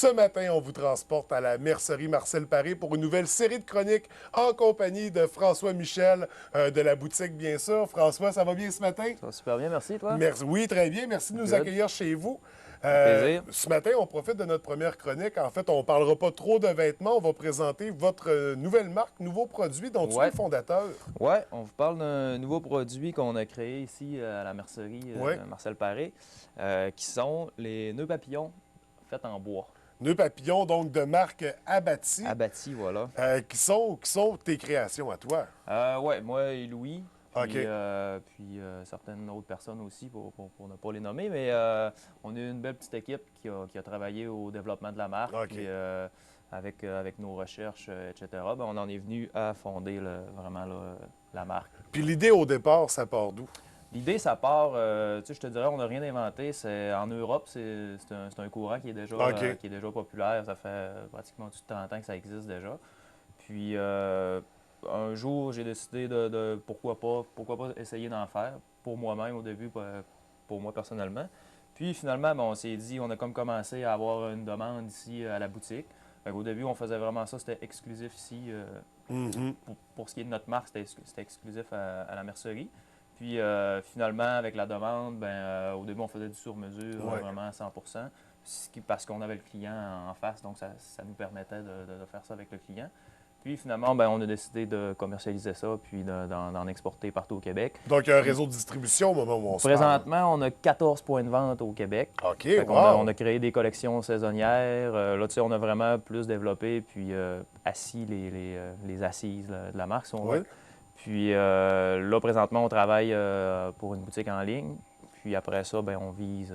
Ce matin, on vous transporte à la mercerie Marcel Paré pour une nouvelle série de chroniques en compagnie de François Michel de la boutique, bien sûr. François, ça va bien ce matin? Ça va super bien, merci, toi? Merci. Oui, très bien. Merci de nous Good. accueillir chez vous. Ça fait plaisir. Ce matin, on profite de notre première chronique. En fait, on ne parlera pas trop de vêtements. On va présenter votre nouvelle marque, nouveau produit dont tu es Ouais. le fondateur. Ouais, on vous parle d'un nouveau produit qu'on a créé ici à la mercerie Ouais. Marcel Paré, qui sont les nœuds papillons faits en bois. Nœuds papillons, donc de marque Abbati, Abattis, voilà. qui sont tes créations à toi. Ouais, moi et Louis, OK. puis certaines autres personnes aussi, pour ne pas les nommer, mais on a une belle petite équipe qui a travaillé au développement de la marque. OK. Puis, avec nos recherches, etc., ben, on en est venu à fonder vraiment là, la marque. Puis l'idée au départ, ça part d'où? L'idée, ça part, tu sais, je te dirais, on n'a rien inventé. En Europe, c'est un courant qui est déjà populaire. Ça fait pratiquement tout 30 ans que ça existe déjà. Puis, un jour, j'ai décidé de pourquoi pas essayer d'en faire pour moi-même au début, pour moi personnellement. Puis, finalement, ben, on s'est dit, on a comme commencé à avoir une demande ici à la boutique. Au début, on faisait vraiment ça, c'était exclusif ici. Pour ce qui est de notre marque, c'était exclusif à la mercerie. Puis finalement, avec la demande, au début, on faisait du sur-mesure, Ouais. vraiment à 100 parce qu'on avait le client en face, donc ça nous permettait de faire ça avec le client. Puis finalement, ben, on a décidé de commercialiser ça, puis d'en exporter partout au Québec. Donc, il y a un réseau de distribution au moment où on se parle. Présentement, on a 14 points de vente au Québec. OK, Fait qu'on wow! on a créé des collections saisonnières. Là, tu sais, on a vraiment plus développé, puis assis les assises de la marque, si on Oui. veut. Puis là, présentement, on travaille pour une boutique en ligne. Puis après ça, ben, on vise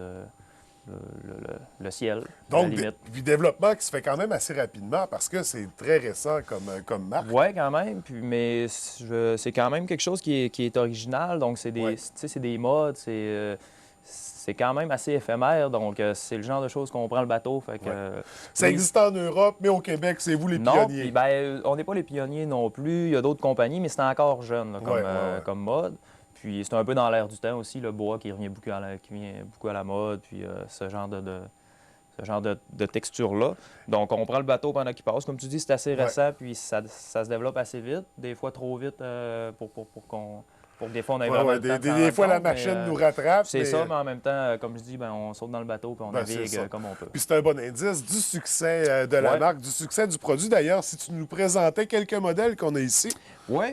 le ciel, à la Donc, limite. puis développement qui se fait quand même assez rapidement parce que c'est très récent comme marque. Oui, quand même. Puis, mais c'est quand même quelque chose qui est original. Donc, c'est Ouais. tu sais, c'est des modes, c'est quand même assez éphémère. Donc, c'est le genre de choses qu'on prend le bateau. Fait que, Ouais. Ça oui. existe en Europe, mais au Québec, c'est vous les Non, pionniers. puis ben, on n'est pas les pionniers non plus. Il y a d'autres compagnies, mais c'est encore jeune là, Ouais, ouais. comme mode. Puis c'est un peu dans l'air du temps aussi, le bois qui revient beaucoup à la mode, puis ce genre de texture-là. Donc, on prend le bateau pendant qu'il passe. Comme tu dis, c'est assez Ouais. récent, puis ça se développe assez vite. Des fois, trop vite pour que des fois, on ait Ouais, vraiment ouais. le temps de s'en Des rendre fois, la compte, mais, machine nous rattrape. c'est mais, ça, mais en même temps, comme je dis, ben, on saute dans le bateau puis on Ben, c'est navigue ça. comme on peut. Puis c'est un bon indice du succès de la Ouais. marque, du succès du produit. D'ailleurs, si tu nous présentais quelques modèles qu'on a ici. Oui,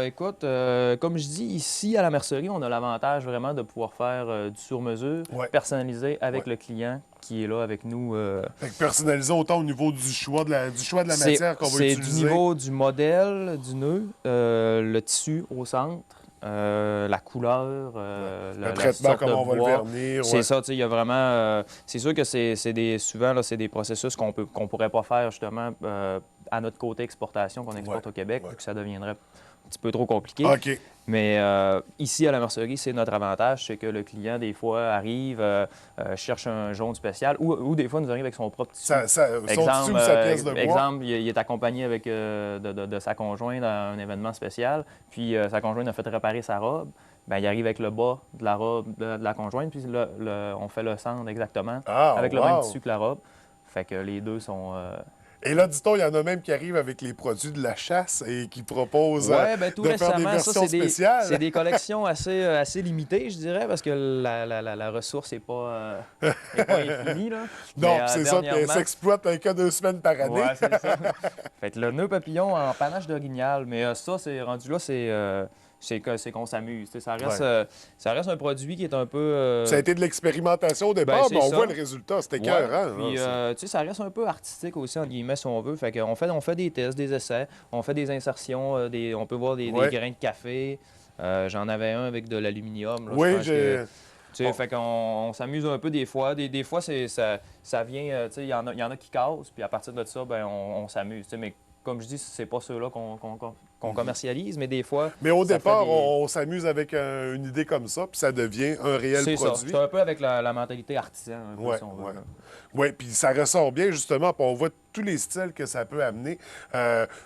écoute, comme je dis, ici à la mercerie, on a l'avantage vraiment de pouvoir faire du sur-mesure, Ouais. personnalisé avec Ouais. le client qui est là avec nous. Fait que personnalisé autant au niveau du choix de la matière qu'on va C'est utiliser. du niveau du modèle du nœud, le tissu au centre, la couleur, Le la traitement, sorte comment de on va le bois. vernir. C'est Ouais. ça, tu sais, il y a vraiment... c'est sûr que souvent, là, c'est des processus qu'on pourrait pas faire, justement, à notre côté exportation, qu'on exporte Ouais, au Québec, ouais. vu que ça deviendrait un petit peu trop compliqué. OK. Mais ici, à la mercerie, c'est notre avantage, c'est que le client, des fois, arrive, cherche un jaune spécial, ou des fois, nous arrive avec son propre tissu. Son tissu ou sa pièce de bois. Exemple, il est accompagné avec, de sa conjointe à un événement spécial, puis sa conjointe a fait réparer sa robe. Bien, il arrive avec le bas de la robe de la conjointe, puis on fait le centre exactement, Ah, avec le même wow. tissu que la robe. Fait que les deux sont... Et là, dit-on, il y en a même qui arrivent avec les produits de la chasse et qui proposent Ouais, ben, tout de faire des récemment, ça, versions spéciales. c'est des collections assez limitées, je dirais, parce que la ressource n'est est pas infinie. Là. Non, Mais, c'est ça, puis elle dernièrement, s'exploite que 2 semaines par année. ouais, c'est ça. Fait que le nœud papillon en panache d'orignal, mais ça, c'est rendu là, c'est qu'on s'amuse. Tu sais, ça reste un produit qui est un peu... Ça a été de l'expérimentation au départ, Ben, c'est mais on ça. voit le résultat. C'était Ouais, écœurant. puis, là, tu sais, ça reste un peu artistique aussi, entre guillemets, si on veut. Fait qu'on on fait des tests, des essais, on fait des insertions, on peut voir des Ouais. grains de café. J'en avais un avec de l'aluminium. Là, je Oui, pense j'ai... tu sais, fait qu'on s'amuse un peu des fois. Des fois, ça vient, tu sais, il y en a qui cassent, puis à partir de ça, ben, on s'amuse. Tu sais, mais comme je dis, c'est pas ceux-là qu'on commercialise, mais des fois... Mais au ça départ, fait des- on s'amuse avec une idée comme ça, puis ça devient un réel C'est ça. produit. C'est un peu avec la mentalité artisan, un peu, Oui, si on veut, oui. là. Oui, puis ça ressort bien, justement, puis on voit tous les styles que ça peut amener.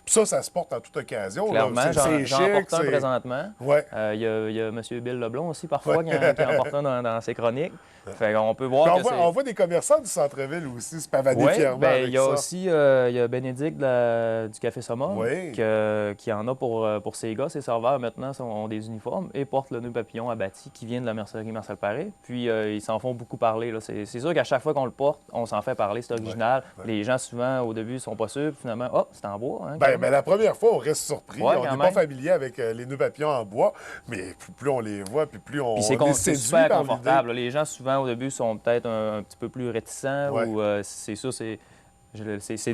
Puis ça se porte en toute occasion. Là. Clairement, C'est j'en chic, porte un c'est... présentement. Ouais. Il y a M. Bill Leblond aussi, parfois, qui en porte un dans ses chroniques. Fait qu'on peut voir Puis que on voit des commerçants du centre-ville aussi se pavaner Oui, fièrement ben, avec il y a ça. aussi il y a Bénédicte du Café Summum Oui. qui en a pour ses gars. Ses serveurs, maintenant, ont des uniformes et portent le nœud papillon abattu qui vient de la mercerie Marcel Paré. Puis, ils s'en font beaucoup parler, là. C'est sûr qu'à chaque fois qu'on le porte, on s'en fait parler, c'est original. Ouais. Les gens, souvent, au début, sont pas sûrs. Puis finalement, oh, c'est en bois. Hein, Ben, la première fois, on reste surpris. Ouais, On quand n'est pas même. familier avec les nœuds papillons en bois, mais plus on les voit, puis plus on Puis est c'est séduit super par confortable. Les gens, souvent, au début, sont peut-être un petit peu plus réticents Ouais. ou c'est sûr, c'est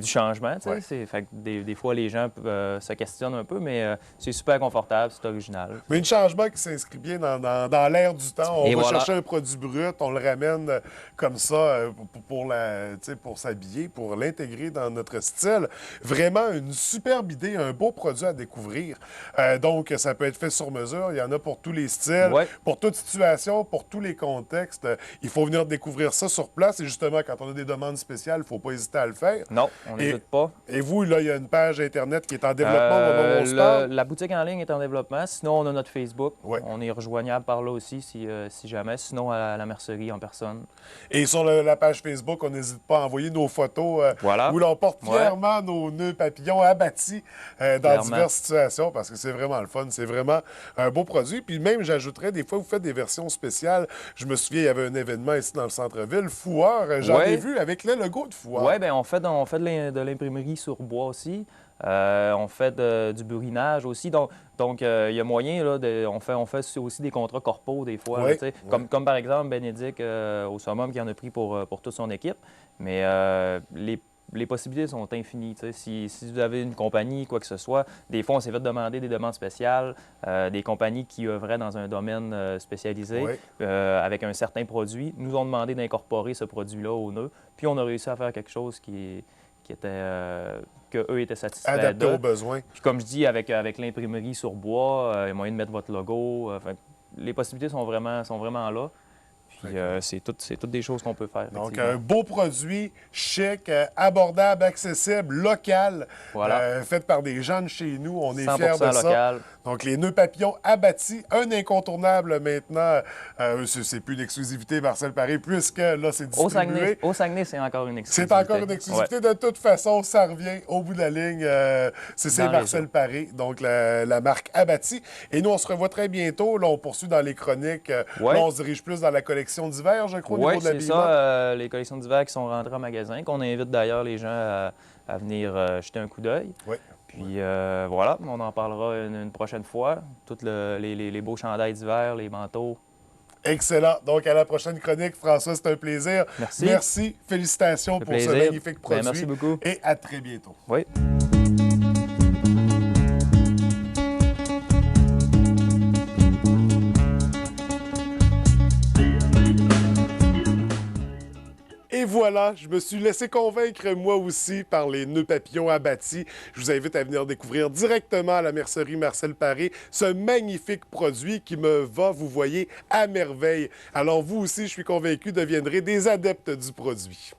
du changement. Tu sais. Ouais. Fait que des fois, les gens se questionnent un peu, mais c'est super confortable, c'est original. Mais un changement qui s'inscrit bien dans l'air du temps. On Et va voilà. chercher un produit brut, on le ramène comme ça pour s'habiller, pour l'intégrer dans notre style. Vraiment une superbe idée, un beau produit à découvrir. Donc, ça peut être fait sur mesure. Il y en a pour tous les styles, Ouais. pour toute situation, pour tous les contextes. Il faut venir découvrir ça sur place. Et justement, quand on a des demandes spéciales, il ne faut pas hésiter à le faire. Non, on Et- n'hésite pas. Et vous, là, il y a une page Internet qui est en développement au moment où on se parle. La boutique en ligne est en développement. Sinon, on a notre Facebook. Ouais. On est rejoignable par là aussi si jamais. Sinon, à la mercerie en personne. Et sur la page Facebook, on n'hésite pas à envoyer nos photos Voilà. où l'on porte Ouais. fièrement nos nœuds papillons abattis dans Clairement. diverses situations parce que c'est vraiment le fun. C'est vraiment un beau produit. Puis même, j'ajouterais, des fois, vous faites des versions spéciales. Je me souviens, il y avait un événement ici dans le centre-ville, Fouard. J'en Ouais. ai vu avec le logo de Fouard. Oui, bien, on fait de l'imprimerie sur bois aussi. On fait du burinage aussi. Donc il y a moyen, là, on fait aussi des contrats corpaux des fois. Oui, Là, tu sais. oui. Comme par exemple Bénédicte au Summum qui en a pris pour toute son équipe. Mais les possibilités sont infinies. Tu sais. Si vous avez une compagnie, quoi que ce soit, des fois, on s'est fait demander des demandes spéciales, des compagnies qui œuvraient dans un domaine spécialisé Oui. avec un certain produit, nous ont demandé d'incorporer ce produit-là au nœud. Puis on a réussi à faire quelque chose qui était que eux étaient satisfaits Adapté d'eux. aux besoins. Puis comme je dis, avec l'imprimerie sur bois, il y a moyen de mettre votre logo. Enfin, les possibilités sont vraiment là. Puis c'est toutes des choses qu'on peut faire. Donc, effectivement. un beau produit, chic, abordable, accessible, local, Voilà. fait par des gens de chez nous. On est 100% fiers de ça. local. Donc, les nœuds papillons abattis, un incontournable maintenant. C'est plus une exclusivité, Marcel Paré, puisque là, c'est distribué. Au Saguenay, c'est encore une exclusivité. C'est encore une exclusivité. De toute façon, ça revient au bout de la ligne. C'est Dans la Marcel région. Paré, donc la marque Abattis. Et nous, on se revoit très bientôt. Là, on poursuit dans les chroniques. Ouais. Là, on se dirige plus dans la collection d'hiver, je crois, au Oui, niveau de c'est l'habillement. ça, les collections d'hiver qui sont rentrées en magasin, qu'on invite d'ailleurs les gens à venir jeter un coup d'œil. Oui. Puis voilà, on en parlera une prochaine fois. Tous les beaux chandails d'hiver, les manteaux. Excellent. Donc, à la prochaine chronique, François, c'est un plaisir. Merci. Merci. Félicitations Ça pour fait ce plaisir. magnifique produit. Ben, merci beaucoup. Et à très bientôt. Oui. Et voilà, je me suis laissé convaincre moi aussi par les nœuds papillons abattis. Je vous invite à venir découvrir directement à la mercerie Marcel Paré ce magnifique produit qui me va, vous voyez, à merveille. Alors vous aussi, je suis convaincu, deviendrez des adeptes du produit.